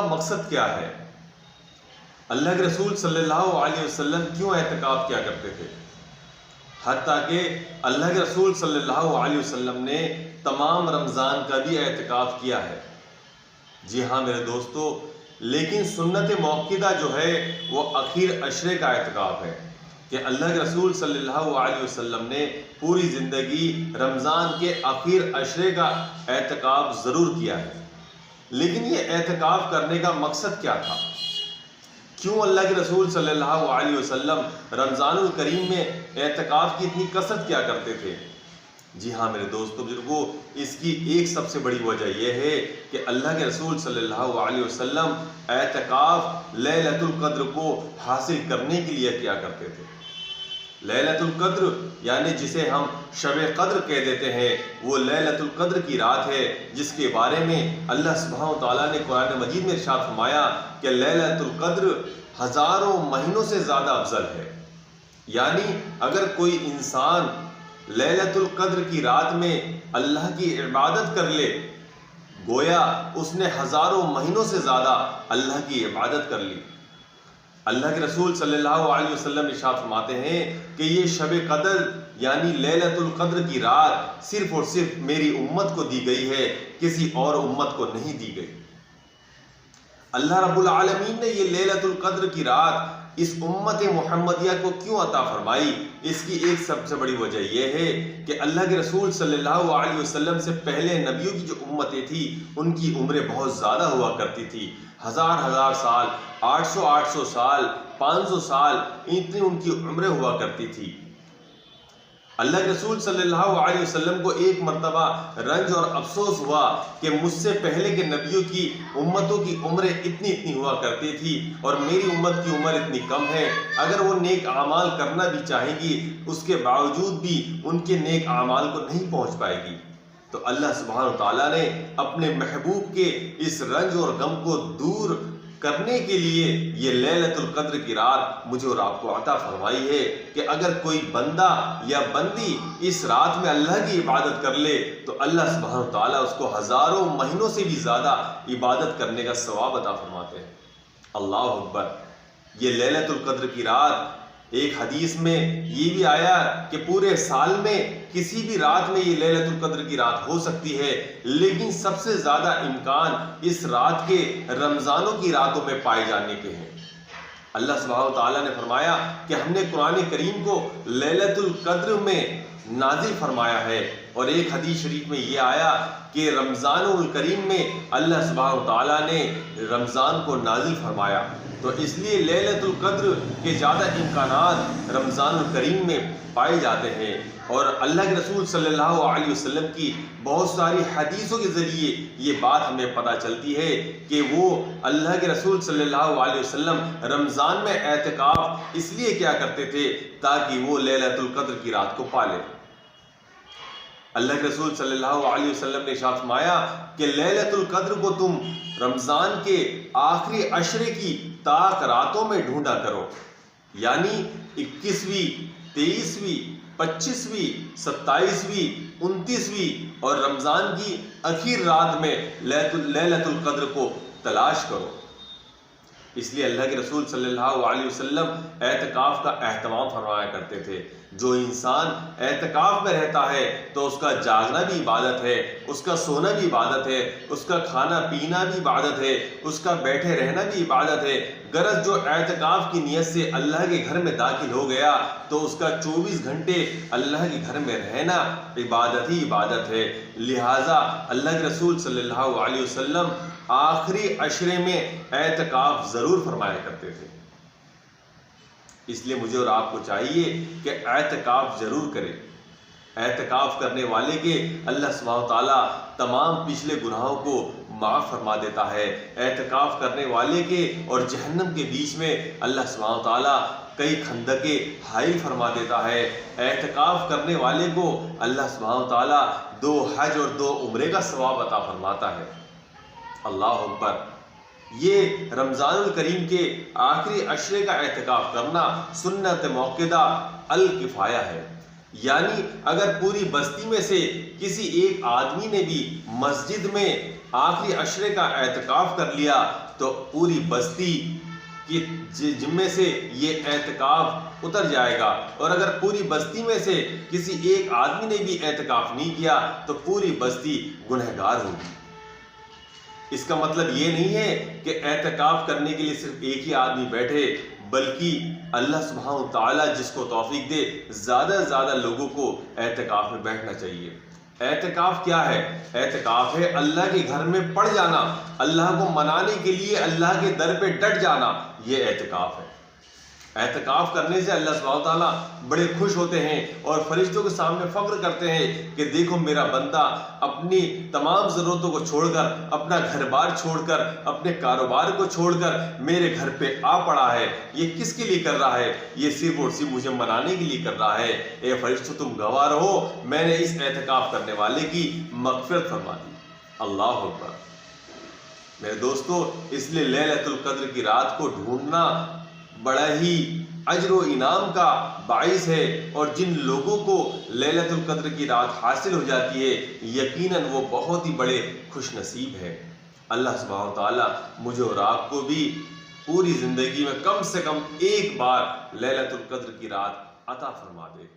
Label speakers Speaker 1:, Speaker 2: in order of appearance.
Speaker 1: मकसद क्या है? अल्लाह के रसूल सल्लल्लाहु अलैहि वसल्लम क्यों एहतिकाफ किया करते थे? हत्ता कि अल्लाह के रसूल सल्लल्लाहु अलैहि वसल्लम ने तमाम रमज़ान का भी एहतिकाफ किया है। जी हाँ मेरे दोस्तों, लेकिन सुन्नत मौक़िदा जो है वो आखिर अशरे का एहतिकाफ है कि अल्लाह के रसूल सल्लल्लाहु अलैहि वसल्लम ने पूरी ज़िंदगी रमज़ान के आखिर अशरे का एहतिकाफ ज़रूर किया है। लेकिन ये एहतिकाफ करने का मकसद क्या था? क्यों अल्लाह के रसूल सल्लल्लाहु अलैहि वसल्लम रमज़ानुल करीम में एहतिकाफ की इतनी कसरत किया करते थे? जी हाँ मेरे दोस्तों बुजुर्गों, इसकी एक सबसे बड़ी वजह यह है कि अल्लाह के रसूल सल्लल्लाहु अलैहि वसल्लम एहतिकाफ लैलतुल क़द्र को हासिल करने के लिए किया करते थे। लैलतुल क़द्र यानी जिसे हम शब क़द्र कह देते हैं, वो लैलतुल क़द्र की रात है जिसके बारे में अल्लाह सुब्हानहू तआला ने कुरान मजीद में इरशाद फरमाया कि लैलतुल क़द्र हज़ारों महीनों से ज़्यादा अफजल है। यानी अगर कोई इंसान लैलतुल क़द्र की रात में अल्लाह की इबादत कर ले, गोया उसने हज़ारों महीनों से ज़्यादा अल्लाह की इबादत कर ली। अल्लाह के रसूल सल्लल्लाहु अलैहि वसल्लम इरशाद फरमाते हैं कि ये शब क़द्र यानी लैलतुल क़द्र की रात सिर्फ और सिर्फ मेरी उम्मत को दी गई है, किसी और उम्मत को नहीं दी गई। अल्लाह रब्बुल आलमीन ने ये लैलतुल क़द्र की रात इस उम्मत मुहम्मदिया को क्यों अता फरमाई? इसकी एक सबसे बड़ी वजह यह है कि अल्लाह के रसूल सल्लल्लाहु अलैहि वसल्लम से पहले नबियों की जो उम्मतें थी उनकी उम्रें बहुत ज़्यादा हुआ करती थी। हज़ार हज़ार साल, 800 साल, 500 साल, इतनी उनकी उम्रें हुआ करती थी। अल्लाह के रसूल सल्लल्लाहु अलैहि वसल्लम को एक मर्तबा रंज और अफसोस हुआ कि मुझसे पहले के नबियों की उम्मतों की उम्रें इतनी इतनी हुआ करती थी और मेरी उम्मत की उम्र इतनी कम है। अगर वो नेक आमाल करना भी चाहेगी उसके बावजूद भी उनके नेक आमाल को नहीं पहुंच पाएगी। तो अल्लाह सुब्हानहू तआला ने अपने महबूब के इस रंज और गम को दूर करने के लिए ये लैलतुल क़द्र की रात मुझे और आपको अता फरमाई है कि अगर कोई बंदा या बंदी इस रात में अल्लाह की इबादत कर ले तो अल्लाह सुब्हानहू तआला उसको हज़ारों महीनों से भी ज़्यादा इबादत करने का सवाब अता फरमाते हैं। अल्लाह अकबर। ये लैलतुल क़द्र की रात, एक हदीस में ये भी आया कि पूरे साल में किसी भी रात में ये लैलतुल क़द्र की रात हो सकती है, लेकिन सबसे ज़्यादा इम्कान इस रात के रमज़ानों की रातों में पाए जाने के हैं। अल्लाह सुब्हानहू तआला ने फरमाया कि हमने कुरान करीम को लैलतुल क़द्र में नाजिल फरमाया है और एक हदीस शरीफ में ये आया कि रमज़ानुल करीम में अल्लाह सुब्हानहू तआला ने रमज़ान को नाजिल फरमाया। तो इसलिए लैलतुल क़द्र के ज़्यादा इम्कानात रमज़ानुल करीम में पाए जाते हैं और अल्लाह के रसूल सल्लल्लाहु अलैहि वसल्लम की बहुत सारी हदीसों के ज़रिए ये बात हमें पता चलती है कि वो अल्लाह के रसूल सल्लल्लाहु अलैहि वसल्लम रमज़ान में एहतिकाफ इसलिए क्या करते थे ताकि वो लैलतुल क़द्र की रात को पाले। अल्लाह के रसूल सल्लल्लाहु अलैहि वसल्लम ने इरशाद फरमाया कि लैलतुल क़द्र को तुम रमज़ान के आखिरी अशरे की ताक रातों में ढूंढा करो, यानी 21वीं, 23वीं, 25वीं, 27वीं, 29वीं और रमज़ान की आखिर रात में लैलतुल क़द्र को तलाश करो। इसलिए अल्लाह के रसूल सल्लल्लाहु अलैहि वसल्लम एहतिकाफ का एहतमाम फरमाया करते थे। जो इंसान एहतिकाफ में रहता है तो उसका जागना भी इबादत है, उसका सोना भी इबादत है, उसका खाना पीना भी इबादत है, उसका बैठे रहना भी इबादत है। गरज जो एहतिकाफ की नीयत से अल्लाह के घर में दाखिल हो गया तो उसका 24 घंटे अल्लाह के घर में रहना इबादत ही इबादत है। लिहाजा अल्लाह के रसूल सल्लल्लाहु अलैहि वसल्लम आखिरी अशरे में एहतिकाफ ज़रूर फरमाया करते थे। इसलिए मुझे और आपको चाहिए कि एहतिकाफ ज़रूर करें। एहतिकाफ करने वाले के अल्लाह सुब्हानहू तआला तमाम पिछले गुनाहों को माफ़ फरमा देता है। एहतिकाफ करने वाले के और जहन्नम के बीच में अल्लाह सुब्हानहू तआला कई खंदके हाइल फरमा देता है। एहतिकाफ करने वाले को अल्लाह सुब्हानहू तआला 2 हज और 2 उम्रे का सवाब अता फरमाता है। अल्लाह अकबर। ये रमज़ानुल करीम के आखिरी अशरे का एहतिकाफ करना सुन्नत मौक़िदा अल किफ़ाया है, यानी अगर पूरी बस्ती में से किसी एक आदमी ने भी मस्जिद में आखिरी अशरे का एतकाफ कर लिया तो पूरी बस्ती कि जिम्मे से ये एतकाफ उतर जाएगा। और अगर पूरी बस्ती में से किसी एक आदमी ने भी एतकाफ नहीं किया तो पूरी बस्ती गुनहगार होगी। इसका मतलब ये नहीं है कि एतकाफ करने के लिए सिर्फ एक ही आदमी बैठे, बल्कि अल्लाह सुब्हानहू व तआला जिसको तौफीक दे ज़्यादा से ज़्यादा लोगों को एतकाफ में बैठना चाहिए। एतकाफ क्या है? एतकाफ है अल्लाह के घर में पड़ जाना, अल्लाह को मनाने के लिए अल्लाह के दर पे डट जाना, ये एतकाफ है। एतकाफ करने से अल्लाह सुब्हानहू व तआला बड़े खुश होते हैं और फरिश्तों के सामने फख्र करते हैं कि देखो मेरा बंदा अपनी तमाम ज़रूरतों को छोड़कर, अपना घर बार छोड़कर, अपने कारोबार को छोड़कर मेरे घर पे आ पड़ा है। ये किसके लिए कर रहा है? ये सिर्फ और सिर्फ मुझे मनाने के लिए कर रहा है। ए फरिश्तों तुम गवाह रहो, मैंने इस एतकाफ करने वाले की मग़फ़िरत फरमा दी। अल्लाह अकबर। मेरे दोस्तों, इसलिए लैलतुल क़द्र की रात को ढूंढना बड़ा ही अज्र व इनाम का बाइस है। और जिन लोगों को लैलतुल क़द्र की रात हासिल हो जाती है, यकीनन वो बहुत ही बड़े खुश नसीब है। अल्लाह सुब्हानहू व तआला मुझे और आपको भी पूरी ज़िंदगी में कम से कम एक बार लैलतुल क़द्र की रात अता फरमा दे।